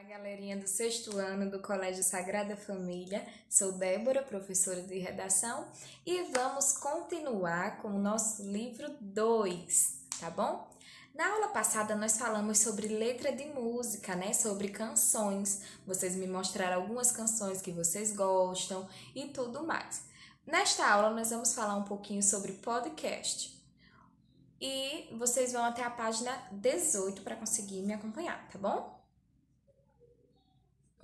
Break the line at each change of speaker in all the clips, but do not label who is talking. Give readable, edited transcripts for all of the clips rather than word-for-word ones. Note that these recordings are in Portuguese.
Galerinha do sexto ano do Colégio Sagrada Família. Sou Débora, professora de redação, e vamos continuar com o nosso livro 2, tá bom? Na aula passada nós falamos sobre letra de música, né? Sobre canções. Vocês me mostraram algumas canções que vocês gostam e tudo mais. Nesta aula nós vamos falar um pouquinho sobre podcast. E vocês vão até a página 18 para conseguir me acompanhar, tá bom?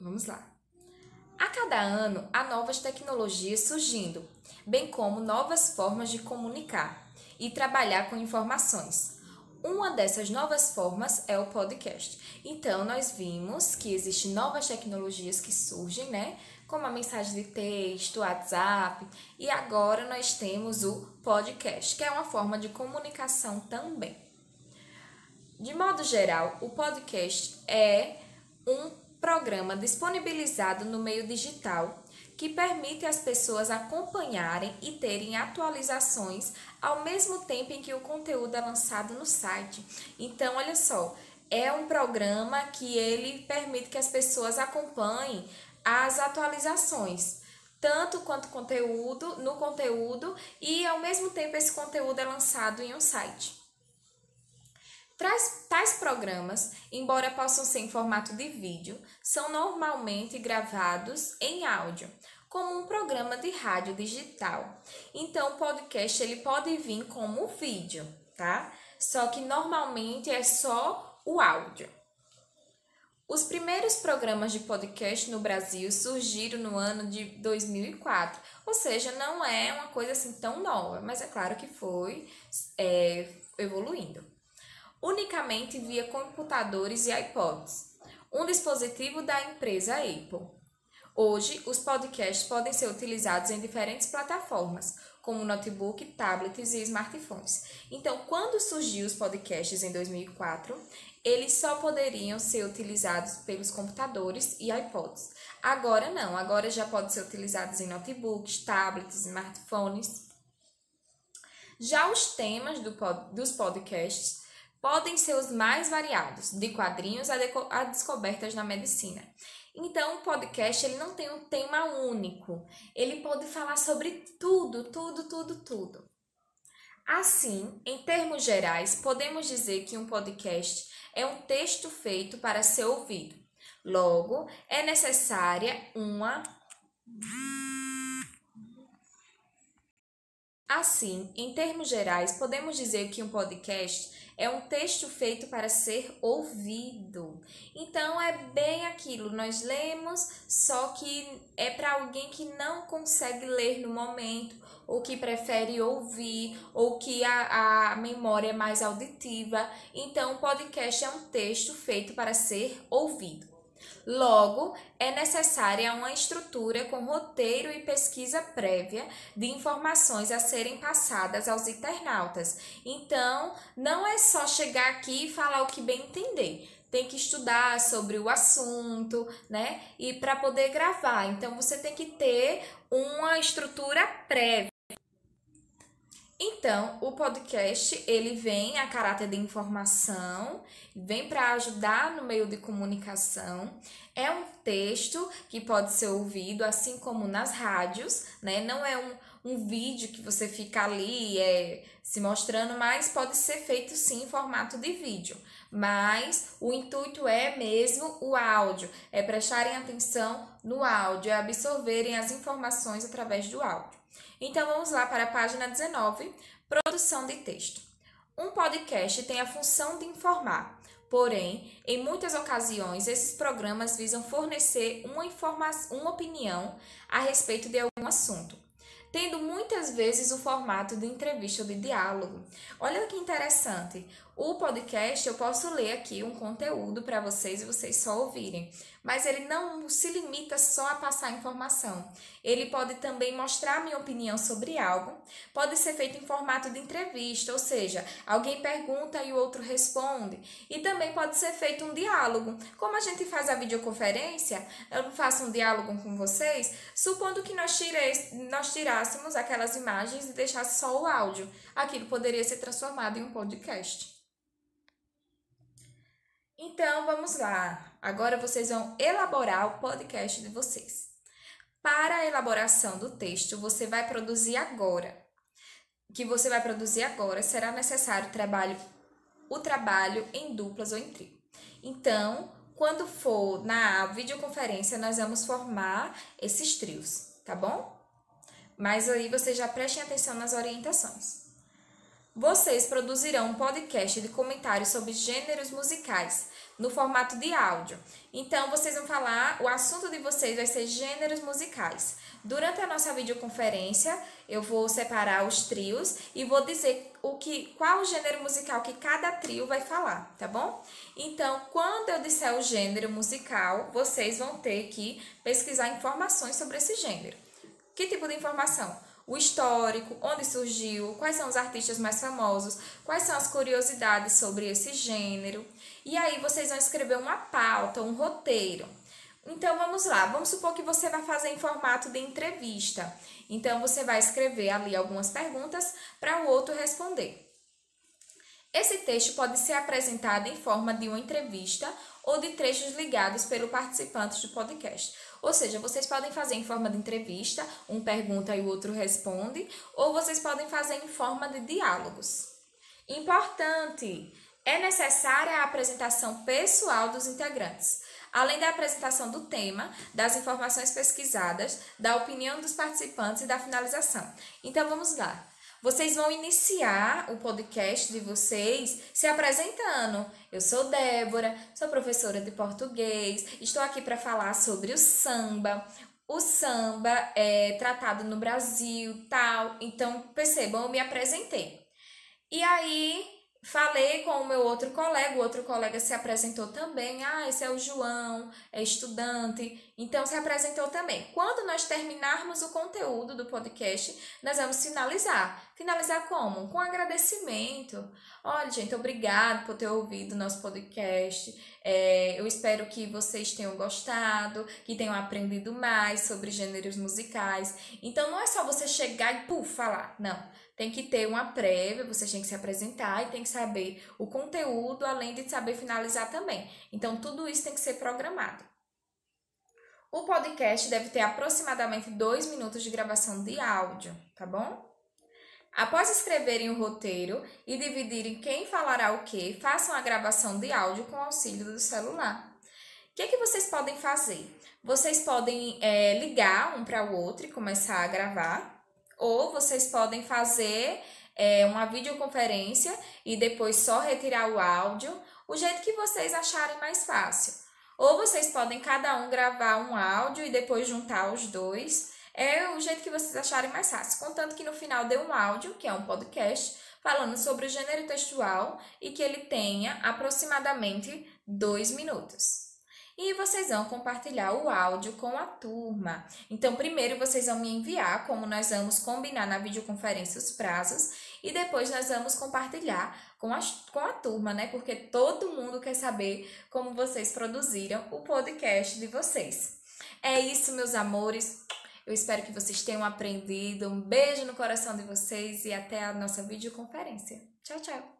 Vamos lá. A cada ano, há novas tecnologias surgindo, bem como novas formas de comunicar e trabalhar com informações. Uma dessas novas formas é o podcast. Então, nós vimos que existem novas tecnologias que surgem, né? Como a mensagem de texto, o WhatsApp, e agora nós temos o podcast, que é uma forma de comunicação também. De modo geral, o podcast é um programa disponibilizado no meio digital que permite às pessoas acompanharem e terem atualizações ao mesmo tempo em que o conteúdo é lançado no site. Então, olha só, é um programa que ele permite que as pessoas acompanhem as atualizações, tanto quanto no conteúdo, e ao mesmo tempo esse conteúdo é lançado em um site. Tais programas, embora possam ser em formato de vídeo, são normalmente gravados em áudio, como um programa de rádio digital. Então, o podcast ele pode vir como vídeo, tá? Só que normalmente é só o áudio. Os primeiros programas de podcast no Brasil surgiram no ano de 2004, ou seja, não é uma coisa assim tão nova, mas é claro que foi evoluindo. Unicamente via computadores e iPods, um dispositivo da empresa Apple. Hoje, os podcasts podem ser utilizados em diferentes plataformas, como notebook, tablets e smartphones. Então, quando surgiu os podcasts em 2004, eles só poderiam ser utilizados pelos computadores e iPods. Agora não, agora já pode ser utilizados em notebooks, tablets, smartphones. Já os temas dos podcasts podem ser os mais variados, de quadrinhos a descobertas na medicina. Então, o podcast ele não tem um tema único. Ele pode falar sobre tudo. Assim, em termos gerais, podemos dizer que um podcast é um texto feito para ser ouvido. Logo, é necessária uma... Assim, em termos gerais, podemos dizer que um podcast é um texto feito para ser ouvido. Então, é bem aquilo, nós lemos, só que é para alguém que não consegue ler no momento, ou que prefere ouvir, ou que a memória é mais auditiva. Então, o podcast é um texto feito para ser ouvido. Logo, é necessária uma estrutura com roteiro e pesquisa prévia de informações a serem passadas aos internautas. Então, não é só chegar aqui e falar o que bem entender. Tem que estudar sobre o assunto, né? E para poder gravar. Então, você tem que ter uma estrutura prévia. Então, o podcast, ele vem a caráter de informação, vem para ajudar no meio de comunicação. É um texto que pode ser ouvido, assim como nas rádios, né? Não é um vídeo que você fica ali se mostrando, mas pode ser feito sim em formato de vídeo. Mas o intuito é mesmo o áudio, é prestarem atenção no áudio, é absorverem as informações através do áudio. Então, vamos lá para a página 19, produção de texto. Um podcast tem a função de informar, porém, em muitas ocasiões, esses programas visam fornecer uma opinião a respeito de algum assunto, tendo muitas vezes o formato de entrevista ou de diálogo. Olha que interessante, o podcast eu posso ler aqui um conteúdo para vocês e vocês só ouvirem, mas ele não se limita só a passar informação. Ele pode também mostrar a minha opinião sobre algo, pode ser feito em formato de entrevista, ou seja, alguém pergunta e o outro responde, e também pode ser feito um diálogo. Como a gente faz a videoconferência, eu faço um diálogo com vocês, supondo que nós tirássemos aquelas imagens e deixasse só o áudio. Aquilo poderia ser transformado em um podcast. Então, vamos lá. Agora vocês vão elaborar o podcast de vocês. Para a elaboração do texto, você vai produzir agora. O que você vai produzir agora será necessário o trabalho em duplas ou em trio. Então, quando for na videoconferência, nós vamos formar esses trios, tá bom? Mas aí vocês já prestem atenção nas orientações. Vocês produzirão um podcast de comentários sobre gêneros musicais, no formato de áudio. Então, vocês vão falar, o assunto de vocês vai ser gêneros musicais. Durante a nossa videoconferência, eu vou separar os trios e vou dizer qual o gênero musical que cada trio vai falar, tá bom? Então, quando eu disser o gênero musical, vocês vão ter que pesquisar informações sobre esse gênero. Que tipo de informação? O histórico, onde surgiu, quais são os artistas mais famosos, quais são as curiosidades sobre esse gênero. E aí vocês vão escrever uma pauta, um roteiro. Então vamos lá, vamos supor que você vai fazer em formato de entrevista. Então você vai escrever ali algumas perguntas para o outro responder. Esse texto pode ser apresentado em forma de uma entrevista ou de trechos ligados pelo participante do podcast. Ou seja, vocês podem fazer em forma de entrevista, um pergunta e o outro responde, ou vocês podem fazer em forma de diálogos. Importante! É necessária a apresentação pessoal dos integrantes, além da apresentação do tema, das informações pesquisadas, da opinião dos participantes e da finalização. Então, vamos lá. Vocês vão iniciar o podcast de vocês se apresentando. Eu sou Débora, sou professora de português, estou aqui para falar sobre o samba. O samba é tratado no Brasil, tal. Então, percebam, eu me apresentei. E aí, falei com o meu outro colega se apresentou também. Ah, esse é o João, é estudante, então se apresentou também. Quando nós terminarmos o conteúdo do podcast, nós vamos finalizar. Finalizar como? Com agradecimento. Olha, gente, obrigado por ter ouvido o nosso podcast. Eu espero que vocês tenham gostado, que tenham aprendido mais sobre gêneros musicais. Então, não é só você chegar e falar, não. Tem que ter uma prévia, vocês têm que se apresentar e tem que saber o conteúdo, além de saber finalizar também. Então, tudo isso tem que ser programado. O podcast deve ter aproximadamente 2 minutos de gravação de áudio, tá bom? Após escreverem o roteiro e dividirem quem falará o quê, façam a gravação de áudio com auxílio do celular. O que vocês podem fazer? Vocês podem ligar um para o outro e começar a gravar. Ou vocês podem fazer uma videoconferência e depois só retirar o áudio, o jeito que vocês acharem mais fácil. Ou vocês podem cada um gravar um áudio e depois juntar os dois. É o jeito que vocês acharem mais fácil. Contanto que no final dê um áudio, que é um podcast, falando sobre o gênero textual e que ele tenha aproximadamente 2 minutos. E vocês vão compartilhar o áudio com a turma. Então, primeiro vocês vão me enviar, como nós vamos combinar na videoconferência os prazos, e depois nós vamos compartilhar com a turma, né? Porque todo mundo quer saber como vocês produziram o podcast de vocês. É isso, meus amores. Eu espero que vocês tenham aprendido. Um beijo no coração de vocês e até a nossa videoconferência. Tchau, tchau!